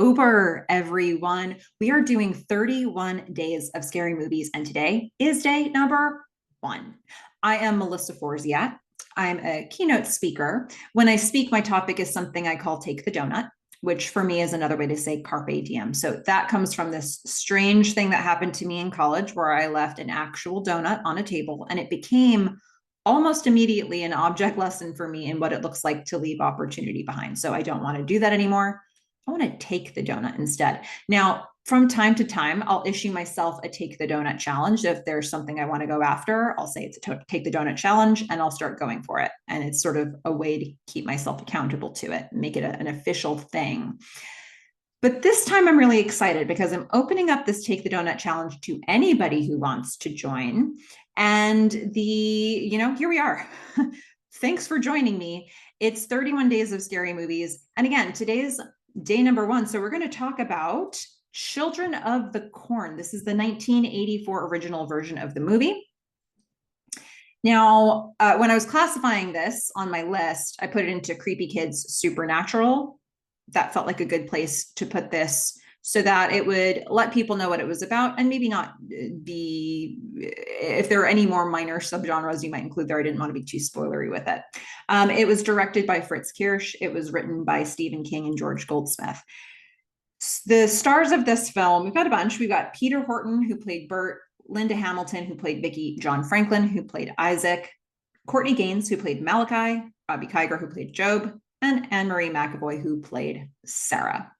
EEKtober, everyone. We are doing 31 days of scary movies, and today is day number 1. I am Melissa Forziat. I'm a keynote speaker. When I speak, my topic is something I call Take the Doughnut, which for me is another way to say carpe diem. So that comes from this strange thing that happened to me in college where I left an actual donut on a table, and it became almost immediately an object lesson for me in what it looks like to leave opportunity behind. So I don't want to do that anymore. I want to take the donut instead. Now, from time to time, I'll issue myself a take the donut challenge. If there's something I want to go after, I'll say it's a take the donut challenge and I'll start going for it. And it's sort of a way to keep myself accountable to it, make it an official thing. But this time I'm really excited because I'm opening up this Take the Donut challenge to anybody who wants to join. And here we are. Thanks for joining me. It's 31 days of scary movies. And again, today's day number 1. So we're going to talk about Children of the Corn. This is the 1984 original version of the movie. Now, when I was classifying this on my list, I put it into Creepy Kids Supernatural. That felt like a good place to put this so that it would let people know what it was about and maybe not be, if there are any more minor subgenres you might include there, I didn't want to be too spoilery with it. It was directed by Fritz Kirsch. It was written by Stephen King and George Goldsmith. The stars of this film, we've got a bunch. We've got Peter Horton, who played Bert, Linda Hamilton, who played Vicky, John Franklin, who played Isaac, Courtney Gaines, who played Malachi, Robbie Kiger, who played Job, and Anne-Marie McAvoy, who played Sarah.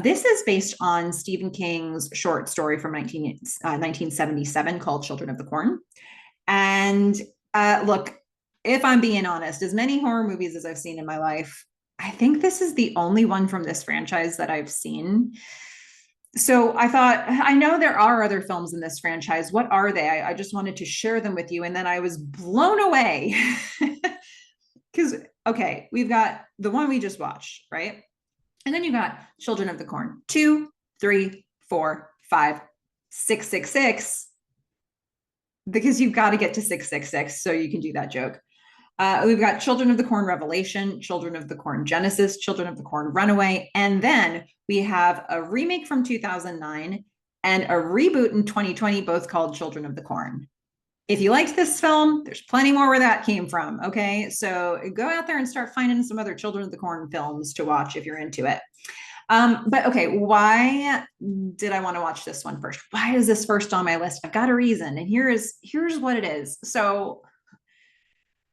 This is based on Stephen King's short story from 1977 called Children of the Corn. And look, if I'm being honest, as many horror movies as I've seen in my life, I think this is the only one from this franchise that I've seen. So I thought, I know there are other films in this franchise. What are they? I just wanted to share them with you. And then I was blown away. Because, okay, we've got the one we just watched, right? And then you got Children of the Corn, 2, 3, 4, 5, 6, 6, 6, because you've got to get to 666 so you can do that joke. We've got Children of the Corn Revelation, Children of the Corn Genesis, Children of the Corn Runaway, and then we have a remake from 2009 and a reboot in 2020, both called Children of the Corn. If you liked this film, there's plenty more where that came from, okay? So go out there and start finding some other Children of the Corn films to watch if you're into it. But okay, why did I want to watch this one first? Why is this first on my list? I've got a reason, and here's what it is. So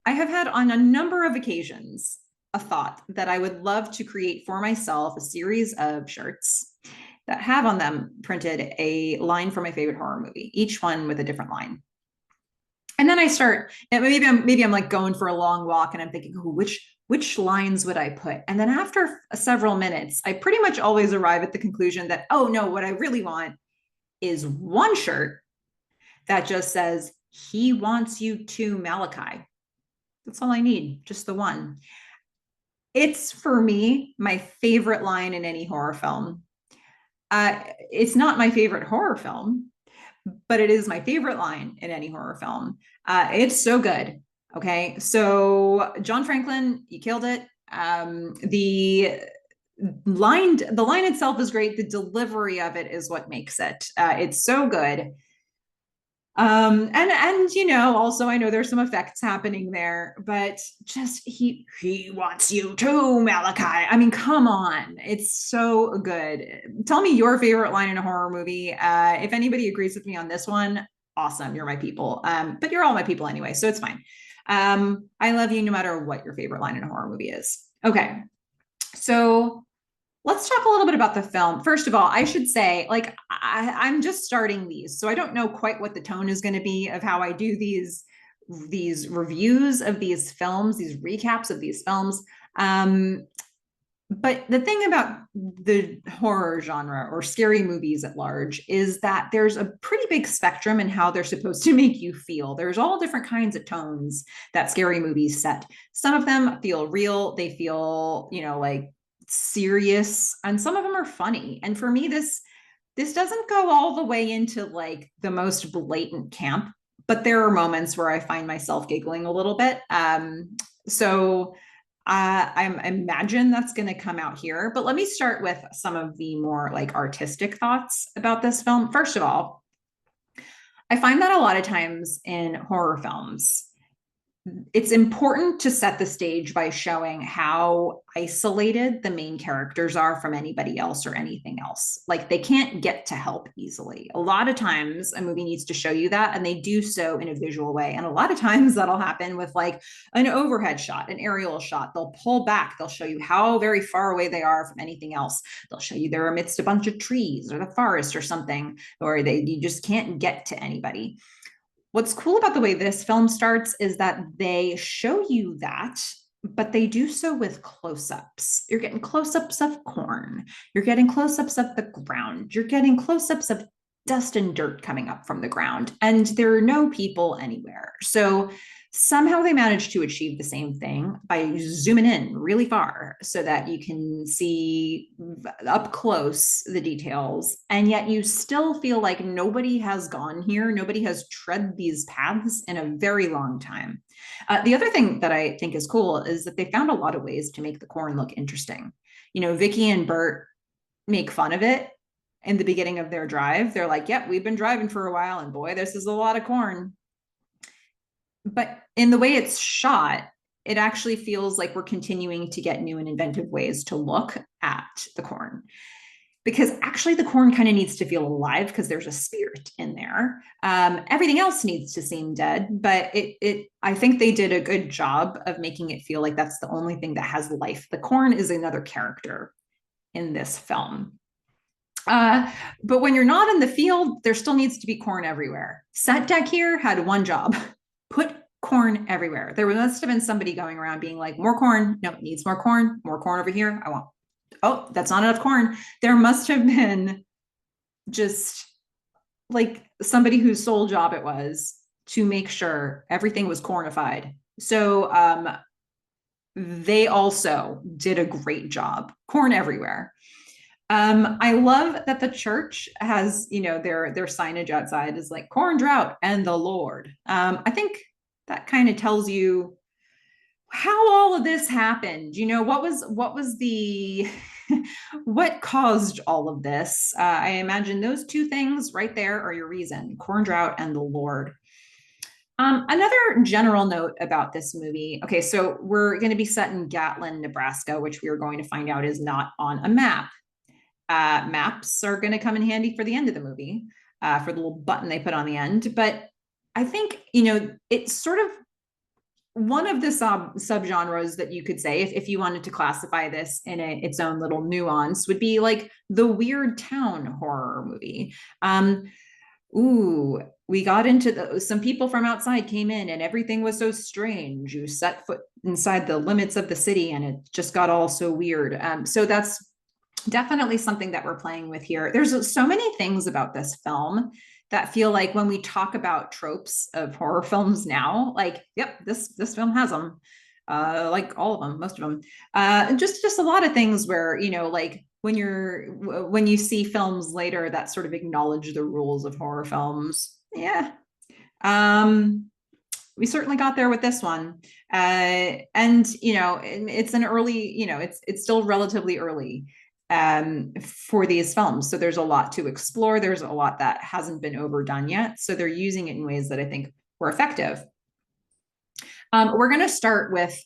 I have had on a number of occasions a thought that I would love to create for myself a series of shirts that have on them printed a line from my favorite horror movie, each one with a different line. And then I start, maybe I'm like going for a long walk and I'm thinking, oh, which lines would I put? And then after several minutes, I pretty much always arrive at the conclusion that, oh no, what I really want is one shirt that just says, he wants you to, Malachi. That's all I need, just the one. It's, for me, my favorite line in any horror film. It's not my favorite horror film, but it is my favorite line in any horror film. It's so good. Okay, so John Franklin, you killed it. The line itself is great. The delivery of it is what makes it. It's so good. And also I know there's some effects happening there, but just he wants you to, Malachi. I mean, come on, it's so good. Tell me your favorite line in a horror movie. If anybody agrees with me on this one, awesome, you're my people. But you're all my people anyway, so it's fine. I love you no matter what your favorite line in a horror movie is. Okay, so let's talk a little bit about the film. First of all, I should say, like, I'm just starting these, so I don't know quite what the tone is going to be of how I do these reviews of these films, these recaps of these films. But the thing about the horror genre or scary movies at large is that there's a pretty big spectrum in how they're supposed to make you feel. There's all different kinds of tones that scary movies set. Some of them feel real. They feel, like serious, and some of them are funny. And for me, this doesn't go all the way into like the most blatant camp, but there are moments where I find myself giggling a little bit. So I imagine that's going to come out here, but let me start with some of the more like artistic thoughts about this film. First of all, I find that a lot of times in horror films, it's important to set the stage by showing how isolated the main characters are from anybody else or anything else. Like they can't get to help easily. A lot of times a movie needs to show you that, and they do so in a visual way. And a lot of times that'll happen with like an overhead shot, an aerial shot. They'll pull back, they'll show you how very far away they are from anything else. They'll show you they're amidst a bunch of trees or the forest or something, or you just can't get to anybody. What's cool about the way this film starts is that they show you that, but they do so with close-ups. You're getting close-ups of corn. You're getting close-ups of the ground. You're getting close-ups of dust and dirt coming up from the ground, and there are no people anywhere. So somehow they managed to achieve the same thing by zooming in really far so that you can see up close the details, and yet you still feel like nobody has gone here, nobody has tread these paths in a very long time. The other thing that I think is cool is that they found a lot of ways to make the corn look interesting. You know, Vicky and Bert make fun of it in the beginning of their drive. They're like, yep, we've been driving for a while, and boy, this is a lot of corn. But in the way it's shot, it actually feels like we're continuing to get new and inventive ways to look at the corn. Because actually the corn kind of needs to feel alive because there's a spirit in there. Everything else needs to seem dead, but I think they did a good job of making it feel like that's the only thing that has life. The corn is another character in this film. But when you're not in the field, there still needs to be corn everywhere. Set deck here had one job: put corn everywhere. There must have been somebody going around being like, more corn. No, it needs more corn over here. I want, oh, that's not enough corn. There must have been just like somebody whose sole job it was to make sure everything was cornified. So they also did a great job. Corn everywhere. I love that the church has, you know, their signage outside is like corn drought and the Lord. I think that kind of tells you how all of this happened. You know, what was the what caused all of this? I imagine those two things right there are your reason: corn drought and the Lord. Another general note about this movie. Okay, so we're going to be set in Gatlin, Nebraska, which we are going to find out is not on a map. Maps are going to come in handy for the end of the movie, for the little button they put on the end. But I think, you know, it's sort of one of the subgenres that you could say, if you wanted to classify this in its own little nuance, would be like the weird town horror movie. We got into some people from outside came in and everything was so strange. You set foot inside the limits of the city and it just got all so weird. So that's definitely something that we're playing with here. There's so many things about this film that feel like when we talk about tropes of horror films now, like, yep, this film has them, like all of them, most of them. And just a lot of things where, you know, like when you see films later that sort of acknowledge the rules of horror films, yeah. We certainly got there with this one. And, you know, it's an early, you know, it's still relatively early for these films. So there's a lot to explore. There's a lot that hasn't been overdone yet. So they're using it in ways that I think were effective. We're going to start with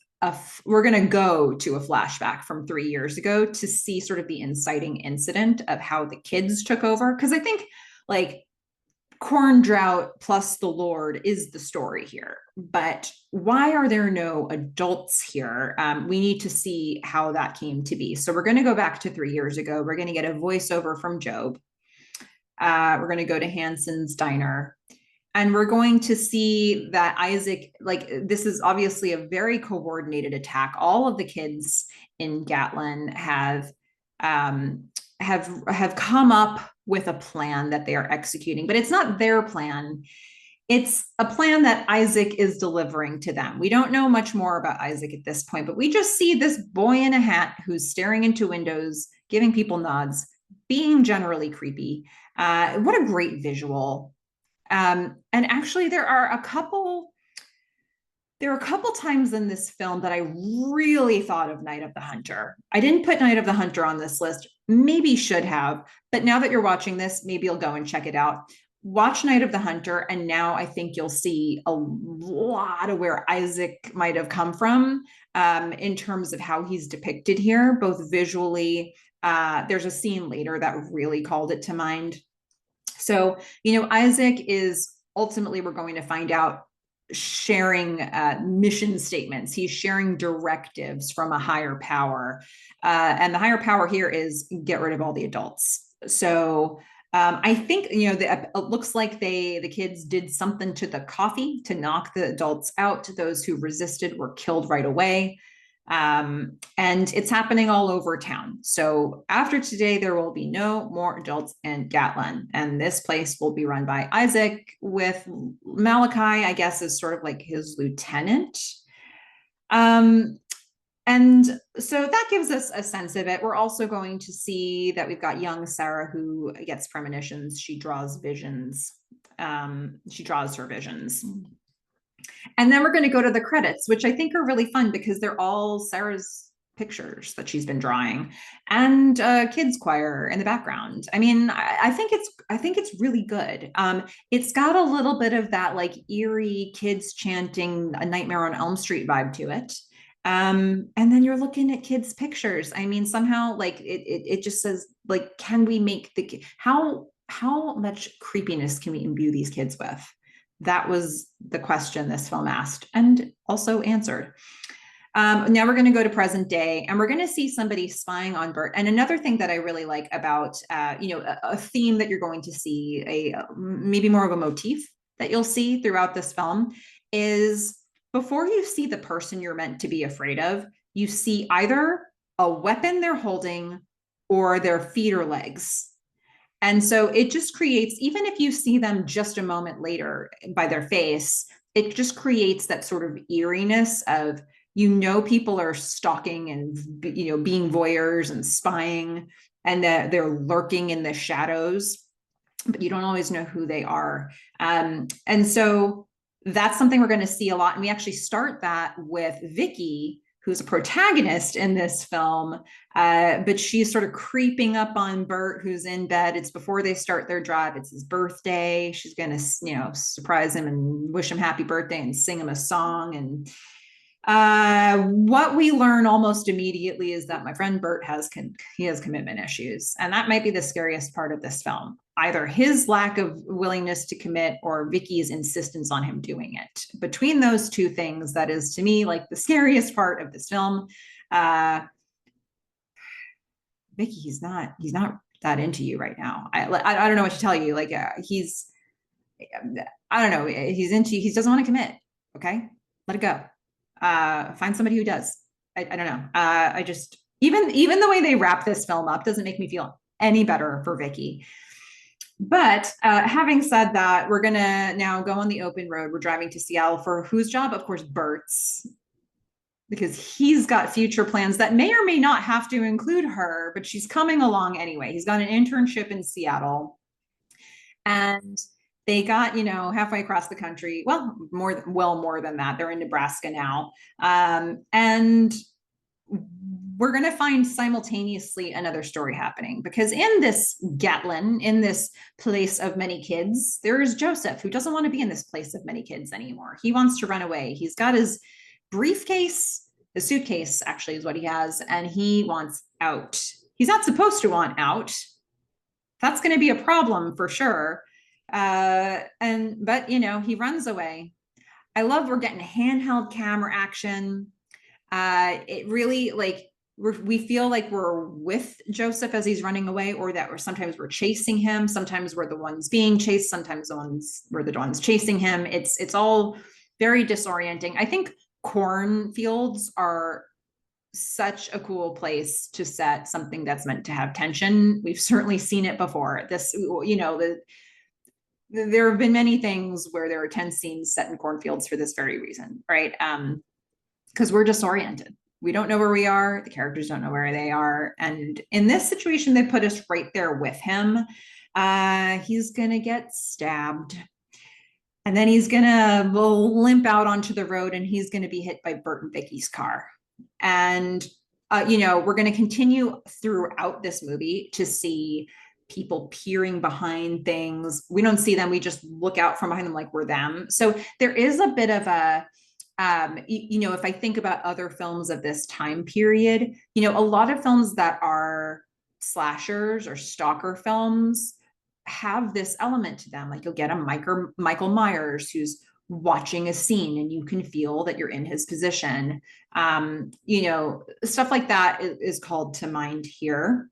we're going to go to a flashback from 3 years ago to see sort of the inciting incident of how the kids took over. Because I think like corn drought plus the Lord is the story here. But why are there no adults here? We need to see how that came to be. So we're going to go back to 3 years ago. We're going to get a voiceover from Job. We're going to go to Hanson's diner. And we're going to see that Isaac, like, this is obviously a very coordinated attack. All of the kids in Gatlin have come up with a plan that they are executing, but it's not their plan. It's a plan that Isaac is delivering to them. We don't know much more about Isaac at this point, but we just see this boy in a hat who's staring into windows, giving people nods, being generally creepy. What a great visual. And actually there are a couple There are a couple times in this film that I really thought of Night of the Hunter. I didn't put Night of the Hunter on this list, maybe should have, but now that you're watching this, maybe you'll go and check it out. Watch Night of the Hunter, and now I think you'll see a lot of where Isaac might have come from, in terms of how he's depicted here, both visually. There's a scene later that really called it to mind. So, Isaac is ultimately, we're going to find out, sharing mission statements. He's sharing directives from a higher power. And the higher power here is get rid of all the adults. So I think, it looks like the kids did something to the coffee to knock the adults out. Those who resisted were killed right away. And it's happening all over town. So after today, there will be no more adults in Gatlin, and this place will be run by Isaac, with Malachi, I guess, is sort of like his lieutenant. And so that gives us a sense of it. We're also going to see that we've got young Sarah, who gets premonitions. She draws visions. She draws her visions. And then we're going to go to the credits, which I think are really fun because they're all Sarah's pictures that she's been drawing, and kids choir in the background. I mean, I think it's really good. It's got a little bit of that like eerie kids chanting A Nightmare on Elm Street vibe to it. And then you're looking at kids' pictures. I mean, somehow like it just says, like, can we make how much creepiness can we imbue these kids with? That was the question this film asked, and also answered. Now we're going to go to present day, and we're going to see somebody spying on Bert. And another thing that I really like about, a theme that you're going to see, maybe more of a motif that you'll see throughout this film, is before you see the person you're meant to be afraid of, you see either a weapon they're holding or their feet or legs. And so it just creates, even if you see them just a moment later by their face, it just creates that sort of eeriness of, people are stalking and, being voyeurs and spying, and that they're lurking in the shadows, but you don't always know who they are. And so that's something we're going to see a lot. And we actually start that with Vicky, who's a protagonist in this film, but she's sort of creeping up on Bert, who's in bed. It's before they start their drive. It's his birthday. She's going to, surprise him and wish him happy birthday and sing him a song. And what we learn almost immediately is that my friend Bert has commitment issues, and that might be the scariest part of this film. Either his lack of willingness to commit or Vicky's insistence on him doing it. Between those two things, that is, to me, like the scariest part of this film. Vicky, he's not that into you right now. I don't know what to tell you. Like, I don't know. He doesn't want to commit. Okay, let it go. Find somebody who does. I don't know. I just, even the way they wrap this film up doesn't make me feel any better for Vicky. But having said that, we're going to now go on the open road. We're driving to Seattle for whose job? Of course, Bert's, because he's got future plans that may or may not have to include her, but she's coming along anyway. He's got an internship in Seattle, and they got, halfway across the country. Well, more than that. They're in Nebraska now. And we're going to find simultaneously another story happening, because in this Gatlin, in this place of many kids, there is Joseph, who doesn't want to be in this place of many kids anymore. He wants to run away. He's got his briefcase, the suitcase actually is what he has, and he wants out. He's not supposed to want out. That's going to be a problem for sure. But he runs away. I love we're getting handheld camera action. It really, like, we feel like we're with Joseph as he's running away, or that sometimes we're chasing him. Sometimes we're the ones being chased. Sometimes we're the ones chasing him. It's all very disorienting. I think cornfields are such a cool place to set something that's meant to have tension. We've certainly seen it before. There have been many things where there are tense scenes set in cornfields for this very reason, right? Because we're disoriented. We don't know where we are. The characters don't know where they are. And in this situation, they put us right there with him. He's going to get stabbed. And then he's gonna limp out onto the road and he's gonna be hit by Bert and Vicky's car. And we're gonna continue throughout this movie to see people peering behind things. We don't see them, we just look out from behind them like we're them. So there is a bit of a if I think about other films of this time period, a lot of films that are slashers or stalker films have this element to them. Like you'll get a Michael Myers who's watching a scene and you can feel that you're in his position. Stuff like that is called to mind here.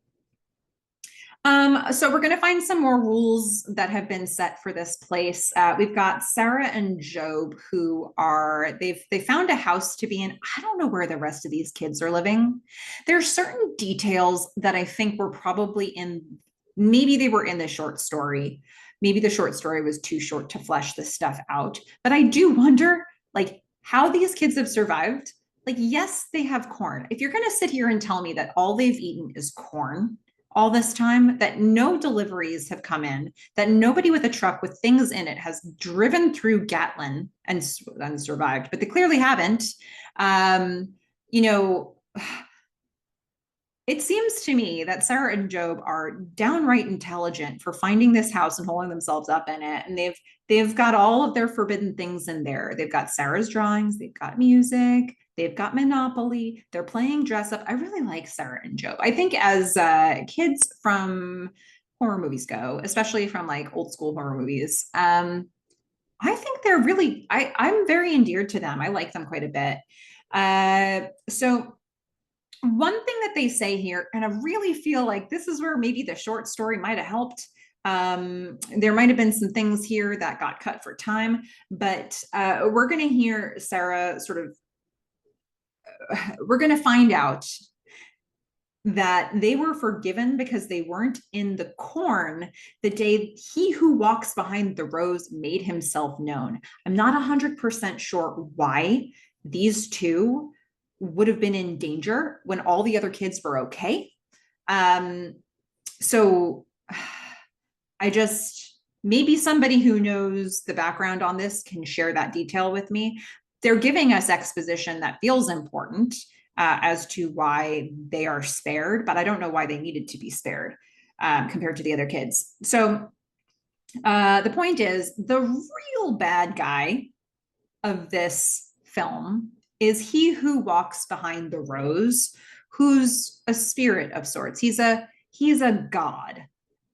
So we're going to find some more rules that have been set for this place. We've got Sarah and Job, who they found a house to be in. I don't know where the rest of these kids are living. There are certain details that I think were probably maybe they were in the short story. Maybe the short story was too short to flesh this stuff out. But I do wonder, like, how these kids have survived. Like, yes, they have corn. If you're going to sit here and tell me that all they've eaten is corn all this time, that no deliveries have come in, that nobody with a truck with things in it has driven through Gatlin and survived, but they clearly haven't. It seems to me that Sarah and Job are downright intelligent for finding this house and holding themselves up in it. And they've got all of their forbidden things in there. They've got Sarah's drawings, they've got music, they've got Monopoly, they're playing dress up. I really like Sarah and Job. I think as kids from horror movies go, especially from like old school horror movies, I think they're really, I'm very endeared to them. I like them quite a bit. So one thing that they say here, and I really feel like this is where maybe the short story might have helped. There might have been some things here that got cut for time, but we're going to hear Sarah we're going to find out that they were forgiven because they weren't in the corn the day he who walks behind the rows made himself known. I'm not 100% sure why these two would have been in danger when all the other kids were okay. So maybe somebody who knows the background on this can share that detail with me. They're giving us exposition that feels important as to why they are spared, but I don't know why they needed to be spared compared to the other kids. So the point is, the real bad guy of this film is he who walks behind the rows, who's a spirit of sorts. He's a god.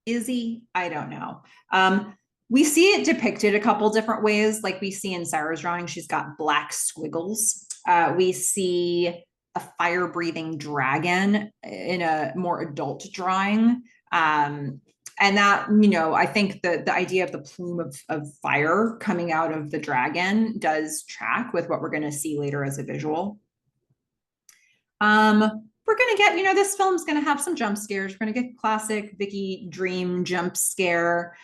Is he? I don't know. We see it depicted a couple different ways. Like we see in Sarah's drawing, she's got black squiggles. We see a fire-breathing dragon in a more adult drawing. And that, I think the idea of the plume of fire coming out of the dragon does track with what we're going to see later as a visual. We're going to get, this film's going to have some jump scares. We're going to get classic Vicky Dream jump scare.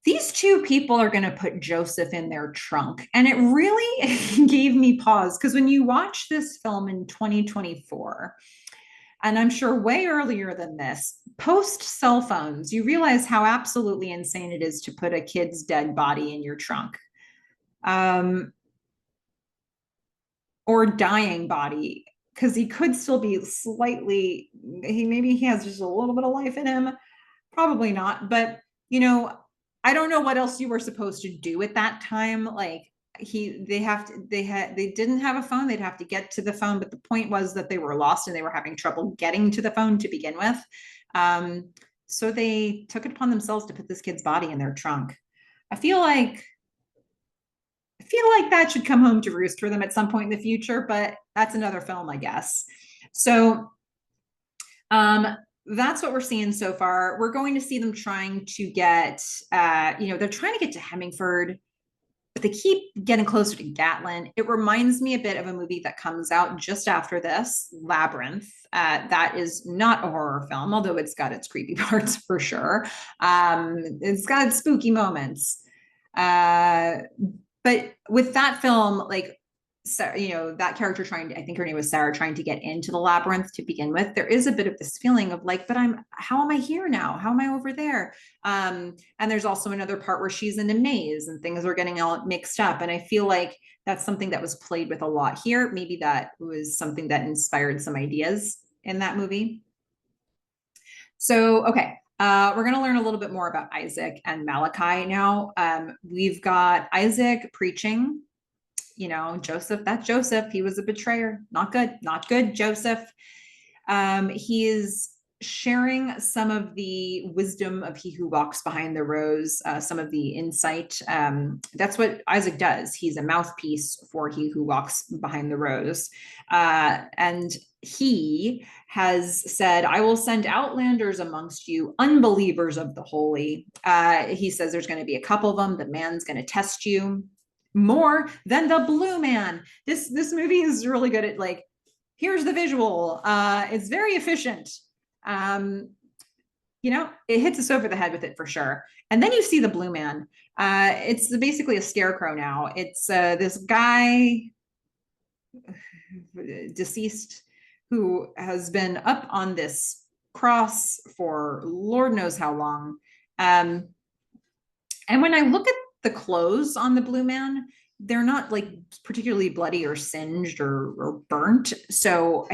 These two people are going to put Joseph in their trunk. And it really gave me pause because when you watch this film in 2024, and I'm sure way earlier than this, post cell phones, you realize how absolutely insane it is to put a kid's dead body in your trunk. Or dying body, because he could still be maybe he has just a little bit of life in him. Probably not. But, I don't know what else you were supposed to do at that time. Like they didn't have a phone. They'd have to get to the phone. But the point was that they were lost and they were having trouble getting to the phone to begin with. So they took it upon themselves to put this kid's body in their trunk. I feel like that should come home to roost for them at some point in the future, but that's another film, I guess. So, that's what we're seeing so far. We're going to see them trying to get, they're trying to get to Hemmingford, but they keep getting closer to Gatlin. It reminds me a bit of a movie that comes out just after this, Labyrinth. That is not a horror film, although it's got its creepy parts for sure. It's got its spooky moments. But with that film, like So, that character I think her name was Sarah, trying to get into the labyrinth to begin with, there is a bit of this feeling of like, but how am I here now? How am I over there? And there's also another part where she's in a maze and things are getting all mixed up. And I feel like that's something that was played with a lot here. Maybe that was something that inspired some ideas in that movie. So, okay. We're going to learn a little bit more about Isaac and Malachi now. We've got Isaac preaching. Joseph, that's Joseph. He was a betrayer. Not good. Not good, Joseph. He is sharing some of the wisdom of he who walks behind the rose, some of the insight. That's what Isaac does. He's a mouthpiece for he who walks behind the rose. And he has said, I will send outlanders amongst you, unbelievers of the holy. He says there's going to be a couple of them. The man's going to test you more than the blue man. This movie is really good at like, here's the visual. It's very efficient. It hits us over the head with it for sure. And then you see the blue man. It's basically a scarecrow now. It's this guy, deceased, who has been up on this cross for Lord knows how long. And when I look at the clothes on the blue man, they're not like particularly bloody or singed or burnt. So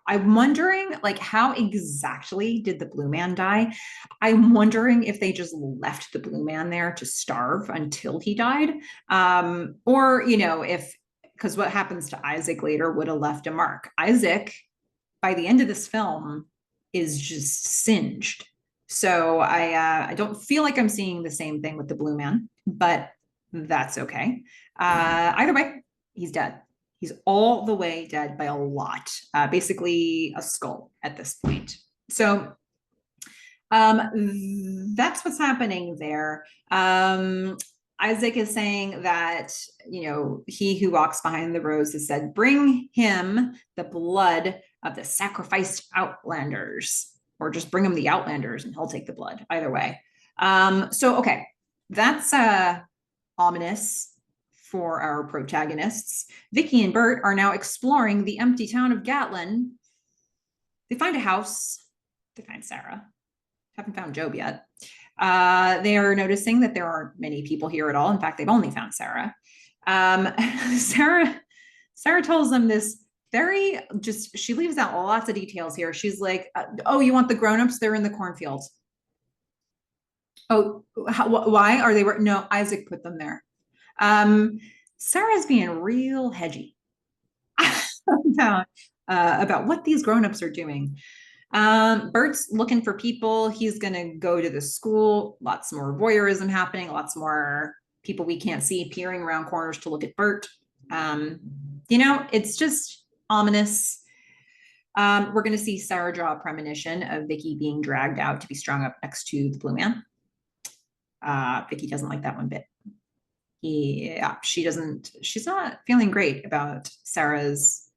I'm wondering, like, how exactly did the blue man die? I'm wondering if they just left the blue man there to starve until he died. Or, because what happens to Isaac later would have left a mark. Isaac, by the end of this film, is just singed. So I don't feel like I'm seeing the same thing with the blue man, but that's okay. Either way, he's dead. He's all the way dead by a lot, basically a skull at this point. So that's what's happening there. Isaac is saying that, he who walks behind the rose has said, bring him the blood of the sacrificed outlanders, or just bring him the outlanders and he'll take the blood. Either way. Okay, that's ominous for our protagonists. Vicky and Bert are now exploring the empty town of Gatlin. They find a house. They find Sarah. Haven't found Job yet. They are noticing that there aren't many people here at all. In fact, they've only found Sarah. Sarah tells them this she leaves out lots of details here. She's like, oh, you want the grownups? They're in the cornfield. Oh, why are they? No, Isaac put them there. Sarah's being real hedgy about what these grownups are doing. Bert's looking for people. He's going to go to the school. Lots more voyeurism happening. Lots more people we can't see peering around corners to look at Bert. It's just ominous. We're going to see Sarah draw a premonition of Vicky being dragged out to be strung up next to the blue man. Vicky doesn't like that one bit. She's not feeling great about Sarah's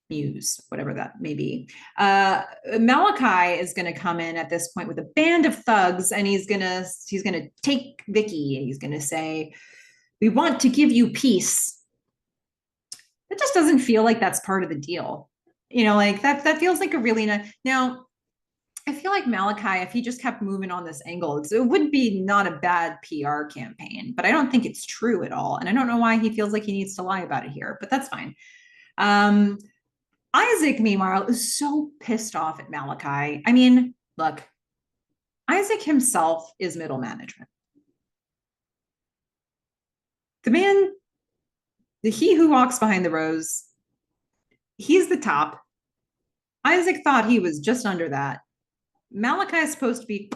muse, whatever that may be. Malachi is going to come in at this point with a band of thugs, and he's going to take Vicky, and he's going to say, we want to give you peace. It just doesn't feel like that's part of the deal. Like that feels like a really nice. Now, I feel like Malachi, if he just kept moving on this angle, it would be not a bad PR campaign, but I don't think it's true at all. And I don't know why he feels like he needs to lie about it here, but that's fine. Isaac, meanwhile, is so pissed off at Malachi. I mean, look, Isaac himself is middle management. The man, he who walks behind the rose, he's the top. Isaac thought he was just under that. Malachi is supposed to be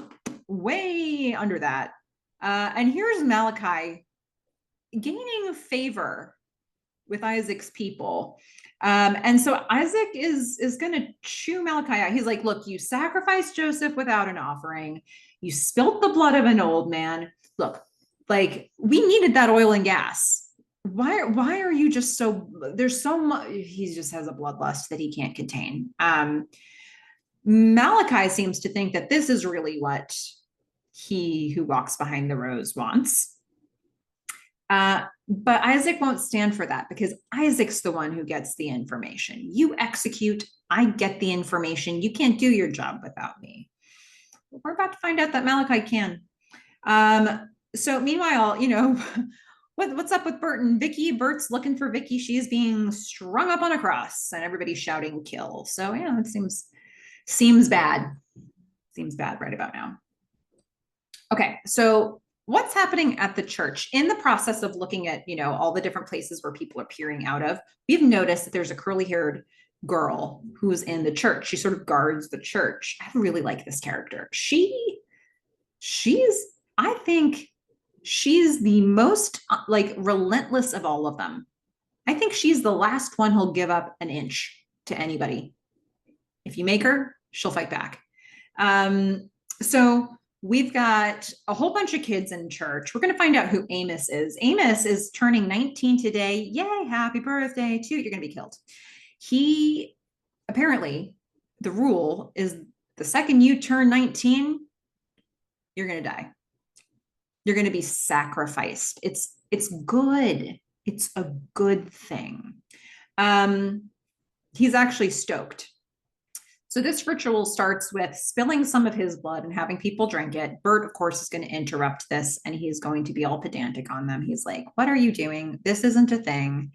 way under that. And here's Malachi gaining favor with Isaac's people. And so Isaac is going to chew Malachi out. He's like, look, you sacrificed Joseph without an offering. You spilt the blood of an old man. Look, like, we needed that oil and gas. Why are you just there's so much, he just has a bloodlust that he can't contain. Malachi seems to think that this is really what he who walks behind the rose wants. But Isaac won't stand for that because Isaac's the one who gets the information. You execute, I get the information. You can't do your job without me. We're about to find out that Malachi can. So meanwhile, what's up with Bert and Vicky? Bert's looking for Vicky. She's being strung up on a cross, and everybody's shouting "kill." So yeah, it seems bad. Seems bad right about now. Okay, so what's happening at the church in the process of looking at all the different places where people are peering out of? We've noticed that there's a curly-haired girl who's in the church. She sort of guards the church. I really like this character. I think she's the most like relentless of all of them. I think she's the last one who'll give up an inch to anybody. If you make her, she'll fight back. So we've got a whole bunch of kids in church. We're going to find out who Amos is. Amos is turning 19 today. Yay, happy birthday to you. You're going to be killed. He, apparently, the rule is the second you turn 19, you're going to die. You're going to be sacrificed. It's good. It's a good thing. He's actually stoked. So this ritual starts with spilling some of his blood and having people drink it. Bert, of course, is going to interrupt this, and he's going to be all pedantic on them. He's like, "What are you doing? This isn't a thing.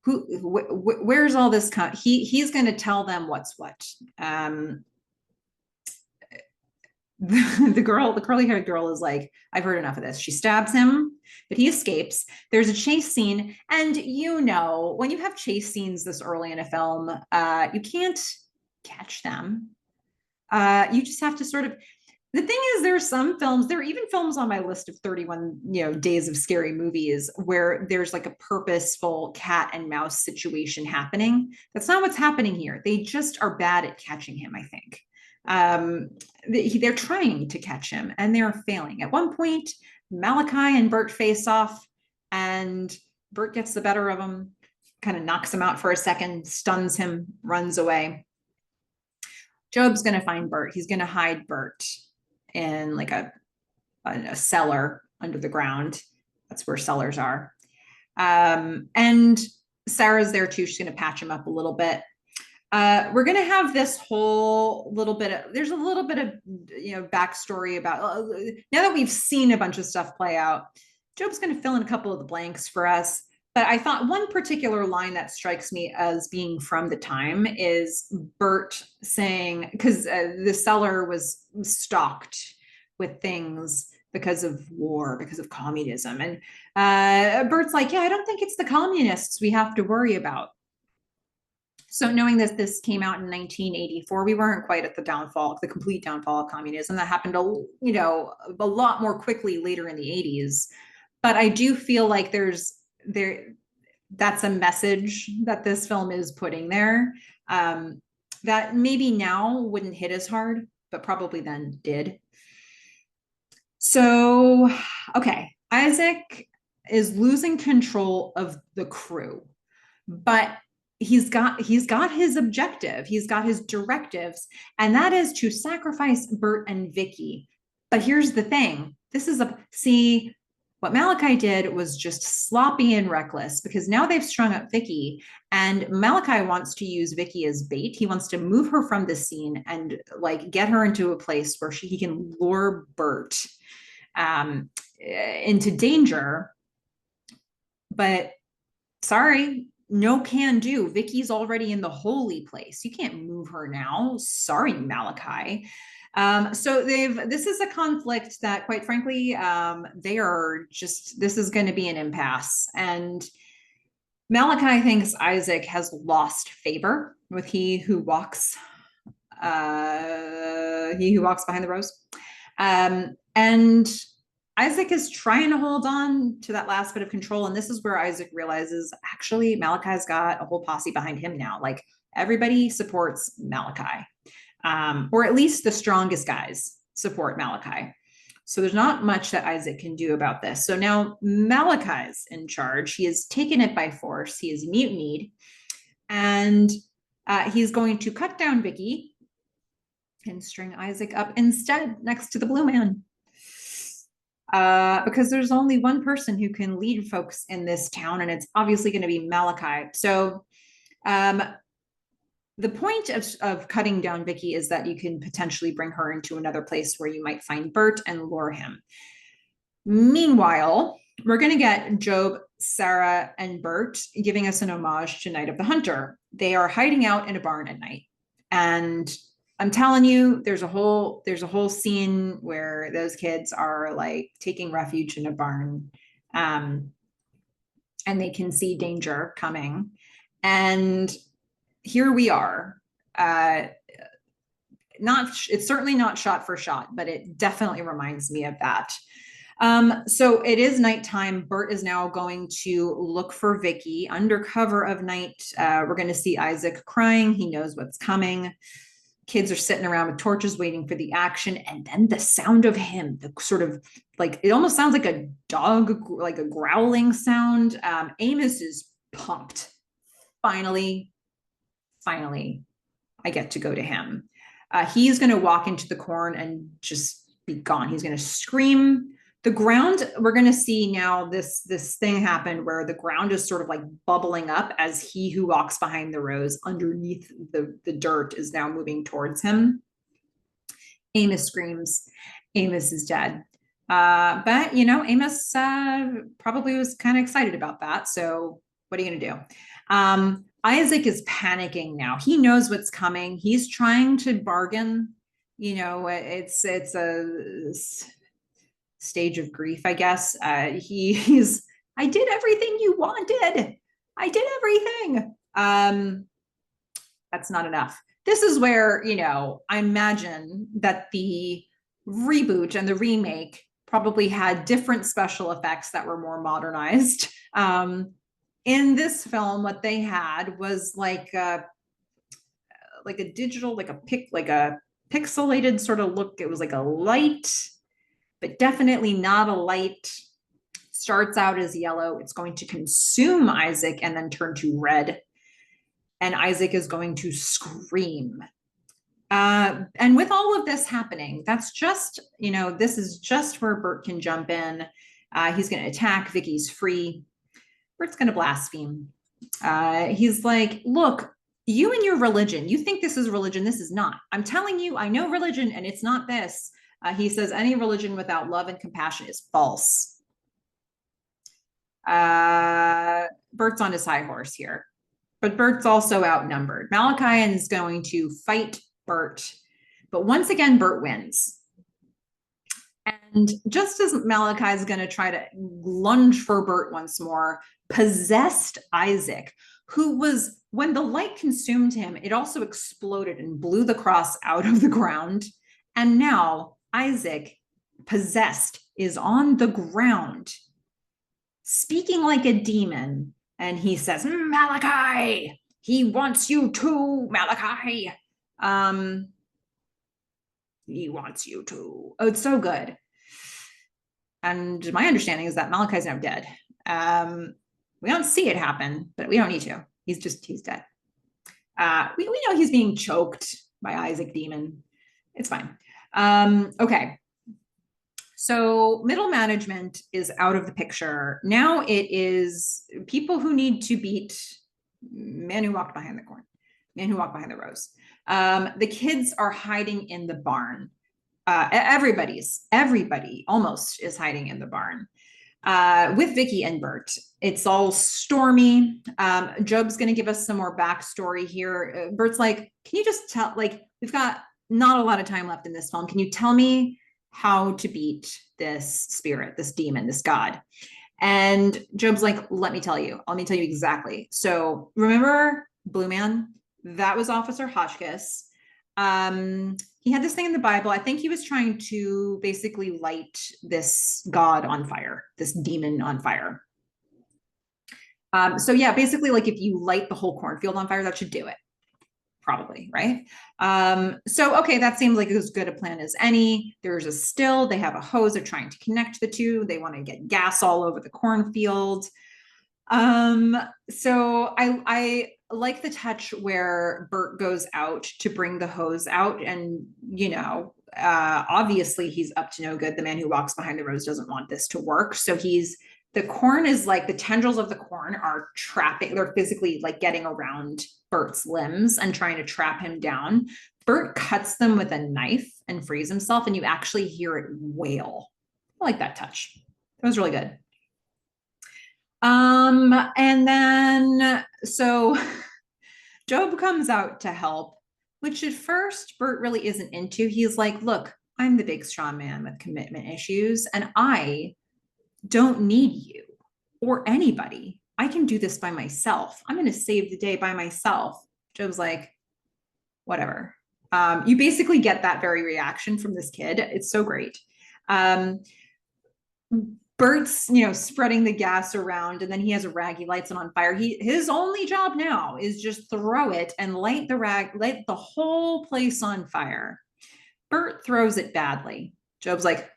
Where's all this?" He's going to tell them what's what. The curly-haired girl is like, "I've heard enough of this." She stabs him, but he escapes. There's a chase scene, and when you have chase scenes this early in a film, you can't catch them. You just have to sort of. The thing is, there are even films on my list of 31, days of scary movies where there's like a purposeful cat and mouse situation happening. That's not what's happening here. They just are bad at catching him, I think. They're trying to catch him and they're failing. At one point, Malachi and Bert face off and Bert gets the better of him, kind of knocks him out for a second, stuns him, runs away. Job's going to find Bert. He's going to hide Bert in like a cellar under the ground. That's where cellars are. And Sarah's there too. She's going to patch him up a little bit. We're going to have this whole little bit of, there's a little bit of, backstory about, now that we've seen a bunch of stuff play out, Job's going to fill in a couple of the blanks for us. But I thought one particular line that strikes me as being from the time is Bert saying, because the cellar was stocked with things because of war, because of communism. And Bert's like, "Yeah, I don't think it's the communists we have to worry about." So knowing that this came out in 1984, we weren't quite at the complete downfall of communism. That happened a lot more quickly later in the 80s. But I do feel like that's a message that this film is putting there, that maybe now wouldn't hit as hard, but probably then did. So, okay, Isaac is losing control of the crew, but he's got his objective, he's got his directives, and that is to sacrifice Bert and Vicky. But here's the thing: what Malachi did was just sloppy and reckless, because now they've strung up Vicky, and Malachi wants to use Vicky as bait. He wants to move her from the scene and like get her into a place where he can lure Bert into danger. But sorry, no can do. Vicky's already in the holy place. You can't move her now. Sorry, Malachi. So this is a conflict that, quite frankly, this is going to be an impasse. And Malachi thinks Isaac has lost favor with he who walks behind the rose. And Isaac is trying to hold on to that last bit of control. And this is where Isaac realizes, actually, Malachi's got a whole posse behind him now. Like, everybody supports Malachi. Or at least the strongest guys support Malachi. So there's not much that Isaac can do about this. So now Malachi's in charge. He has taken it by force. He is mutinied. And he's going to cut down Vicky and string Isaac up instead next to the blue man. because there's only one person who can lead folks in this town, and it's obviously going to be Malachi. So um, the point of cutting down Vicky is that you can potentially bring her into another place where you might find Bert and lure him. Meanwhile, we're going to get Job, Sarah, and Bert giving us an homage to Night of the Hunter. They are hiding out in a barn at night. And I'm telling you, there's a whole scene where those kids are like taking refuge in a barn. And they can see danger coming. And here we are. It's certainly not shot for shot, but it definitely reminds me of that. So it is nighttime. Bert is now going to look for Vicky under cover of night. We're going to see Isaac crying. He knows what's coming. Kids are sitting around with torches waiting for the action. And then the sound of him, the sort of like, it almost sounds like a dog, like a growling sound. Amos is pumped. Finally, I get to go to him. He's going to walk into the corn and just be gone. He's going to scream. The ground, we're going to see now this thing happen where the ground is sort of like bubbling up as he who walks behind the rows underneath the dirt is now moving towards him. Amos screams. Amos is dead. But, you know, Amos probably was kind of excited about that. So what are you going to do? Isaac is panicking now. He knows what's coming. He's trying to bargain. You know, it's a stage of grief, I guess. He's, I did everything you wanted. I did everything. That's not enough. This is where, you know, I imagine that the reboot and the remake probably had different special effects that were more modernized. In this film, what they had was like a digital, like a pixelated sort of look. It was like a light, but definitely not a light. Starts out as yellow. It's going to consume Isaac and then turn to red. And Isaac is going to scream. And with all of this happening, that's just, you know, this is just where Bert can jump in. He's going to attack. Vicky's free. Bert's going to blaspheme. He's like, look, you and your religion, you think this is religion. This is not. I'm telling you, I know religion and it's not this. He says any religion without love and compassion is false. Bert's on his high horse here, but Bert's also outnumbered. Malachi is going to fight Bert, but once again, Bert wins. And just as Malachi is going to try to lunge for Bert once more, possessed Isaac, who was, when the light consumed him, it also exploded and blew the cross out of the ground. And now Isaac, possessed, is on the ground, speaking like a demon. And he says, Malachi, he wants you too, Malachi. He wants you to. Oh, it's so good. And my understanding is that Malachi's now dead. We don't see it happen, but we don't need to. He's dead. We know he's being choked by Isaac Demon. It's fine. Okay. So middle management is out of the picture. Now it is people who need to beat man who walked behind the corn, man who walked behind the rows. The kids are hiding in the barn. Everybody almost is hiding in the barn with Vicky and Bert. It's all stormy. Job's going to give us some more backstory here. Bert's like, can you just tell, like, we've got not a lot of time left in this film. Can you tell me how to beat this spirit, this demon, this god? And Job's like, let me tell you exactly. So remember Blue Man? That was Officer Hotchkiss. He had this thing in the Bible. I think he was trying to basically light this god on fire, this demon on fire. So yeah, basically, like if you light the whole cornfield on fire, that should do it. Probably, right? So, okay, that seems like as good a plan as any. There's a still, they have a hose, they're trying to connect the two. They want to get gas all over the cornfield. So I like the touch where Bert goes out to bring the hose out and, you know, obviously he's up to no good. The man who walks behind the rose doesn't want this to work. So the corn is like, the tendrils of the corn are trapping, they're physically like getting around Bert's limbs and trying to trap him down. Bert cuts them with a knife and frees himself, and you actually hear it wail. I like that touch. That was really good. And then, so Job comes out to help, which at first Bert really isn't into. He's like, look, I'm the big strong man with commitment issues, and I don't need you or anybody. I can do this by myself. I'm going to save the day by myself. Job's like, whatever. You basically get that very reaction from this kid. It's so great. Bert's, spreading the gas around, and then he has a rag. He lights it on fire. His only job now is just throw it and light the whole place on fire. Bert throws it badly. Job's like,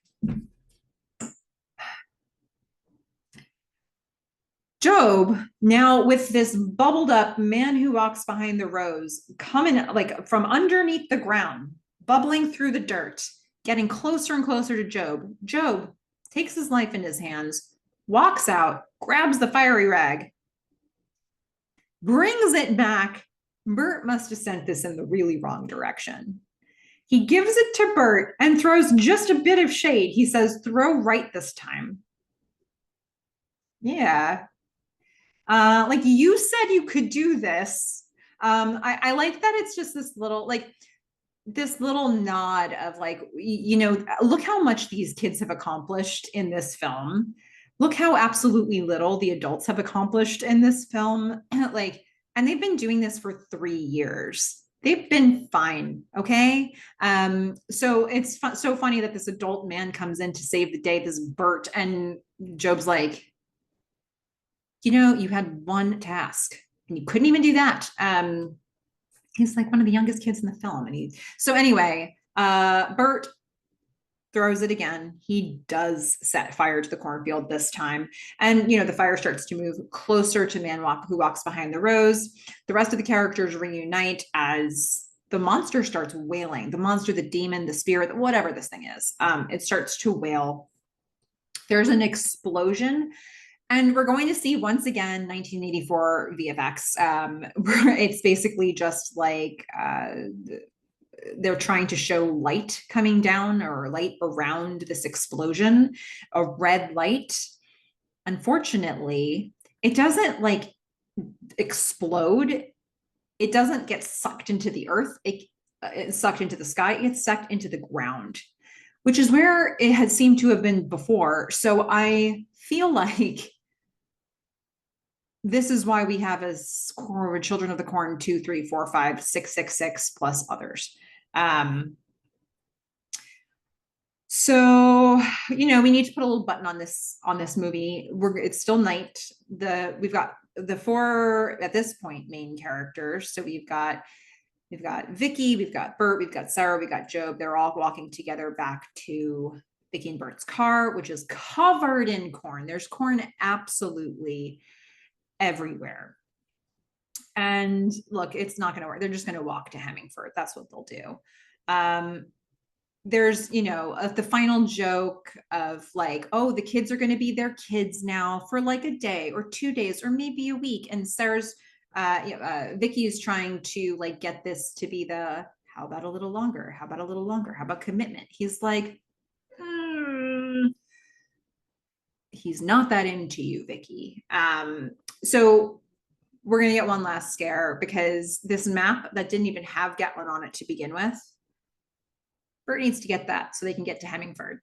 Job, now with this bubbled up man who walks behind the rose, coming like from underneath the ground, bubbling through the dirt, getting closer and closer to Job. Job takes his life in his hands, walks out, grabs the fiery rag, brings it back. Bert must have sent this in the really wrong direction. He gives it to Bert and throws just a bit of shade. He says, throw right this time. Yeah. Like you said you could do this. I like that it's just this little nod of like, look how much these kids have accomplished in this film. Look how absolutely little the adults have accomplished in this film. And they've been doing this for 3 years. They've been fine. Okay. So it's so funny that this adult man comes in to save the day, this Bert, and Job's like, you had one task and you couldn't even do that. He's like one of the youngest kids in the film. So anyway, Bert throws it again. He does set fire to the cornfield this time. And, the fire starts to move closer to man who walks behind the rose. The rest of the characters reunite as the monster starts wailing. The monster, the demon, the spirit, whatever this thing is, it starts to wail. There's an explosion. And we're going to see once again 1984 VFX. It's basically just like they're trying to show light coming down or light around this explosion, a red light. Unfortunately, it doesn't like explode. It doesn't get sucked into the earth. It's sucked into the sky. It's sucked into the ground, which is where it had seemed to have been before. So I feel like this is why we have as Children of the Corn 2, 3, 4, 5, 6, 6, 6 plus others. So we need to put a little button on this movie. It's still night. We've got the 4 at this point main characters. So we've got Vicky, we've got Bert, we've got Sarah, we've got Job. They're all walking together back to Vicky and Bert's car, which is covered in corn. There's corn absolutely everywhere. And look, it's not going to work. They're just going to walk to Hemingford. That's what they'll do. There's, the final joke of like, oh, the kids are going to be their kids now for like a day or 2 days or maybe a week. And Sarah's, Vicky is trying to like get this to be how about a little longer? How about a little longer? How about commitment? He's like, he's not that into you, Vicky. So we're going to get one last scare because this map that didn't even have Gatlin on it to begin with, Bert needs to get that so they can get to Hemingford.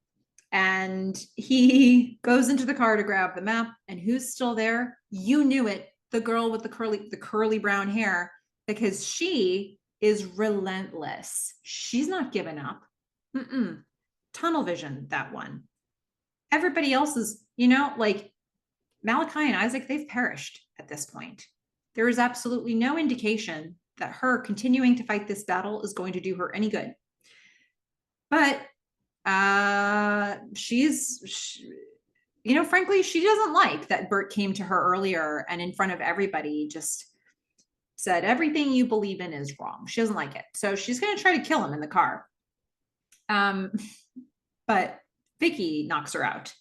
And he goes into the car to grab the map, and who's still there? You knew it. The girl with the curly brown hair, because she is relentless. She's not giving up. Tunnel vision, that one. Everybody else is, like Malachi and Isaac, they've perished at this point. There is absolutely no indication that her continuing to fight this battle is going to do her any good. But frankly, she doesn't like that Bert came to her earlier and in front of everybody just said everything you believe in is wrong. She doesn't like it. So she's going to try to kill him in the car. But Vicky knocks her out.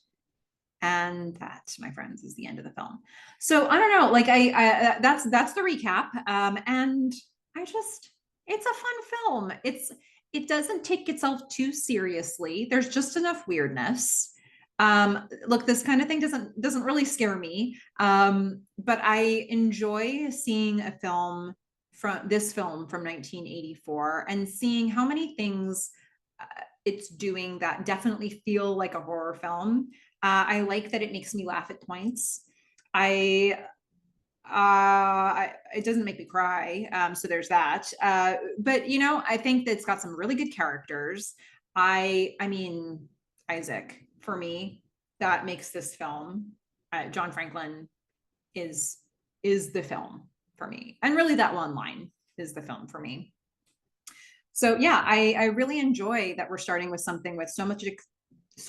And that, my friends, is the end of the film. So I don't know, like that's the recap. And it's a fun film. It doesn't take itself too seriously. There's just enough weirdness. Look, this kind of thing doesn't really scare me. But I enjoy seeing a film from 1984 and seeing how many things it's doing that definitely feel like a horror film. I like that it makes me laugh at points. It doesn't make me cry. So there's that. But I think that it's got some really good characters. I mean, Isaac, for me, that makes this film. John Franklin is the film for me. And really that one line is the film for me. So yeah, I really enjoy that we're starting with something with so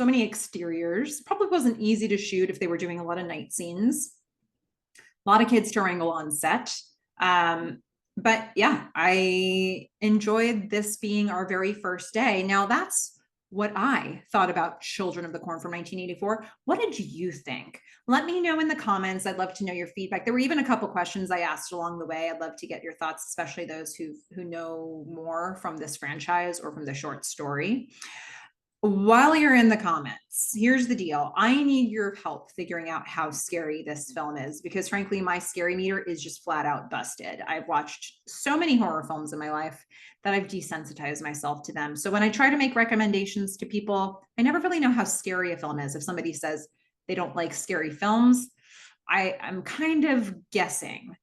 many exteriors. Probably wasn't easy to shoot if they were doing a lot of night scenes. A lot of kids to wrangle on set. But yeah, I enjoyed this being our very first day. Now that's what I thought about Children of the Corn from 1984. What did you think? Let me know in the comments. I'd love to know your feedback. There were even a couple questions I asked along the way. I'd love to get your thoughts, especially those who know more from this franchise or from the short story. While you're in the comments, here's the deal. I need your help figuring out how scary this film is, because frankly, my scary meter is just flat out busted. I've watched so many horror films in my life that I've desensitized myself to them. So when I try to make recommendations to people, I never really know how scary a film is. If somebody says they don't like scary films, I'm kind of guessing.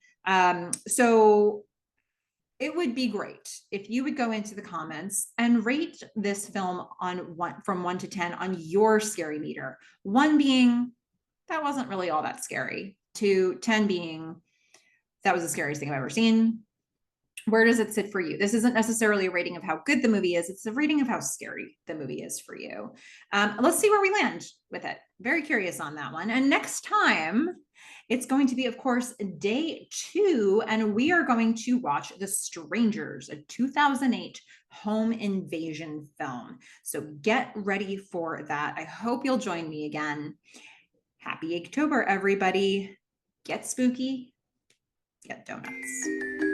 So it would be great if you would go into the comments and rate this film from 1 to 10 on your scary meter. 1 being, that wasn't really all that scary, to 10 being, that was the scariest thing I've ever seen. Where does it sit for you? This isn't necessarily a rating of how good the movie is. It's a rating of how scary the movie is for you. Let's see where we land with it. Very curious on that one. And next time, it's going to be, of course, day 2, and we are going to watch The Strangers, a 2008 home invasion film. So get ready for that. I hope you'll join me again. Happy EEKtober, everybody. Get spooky, get donuts.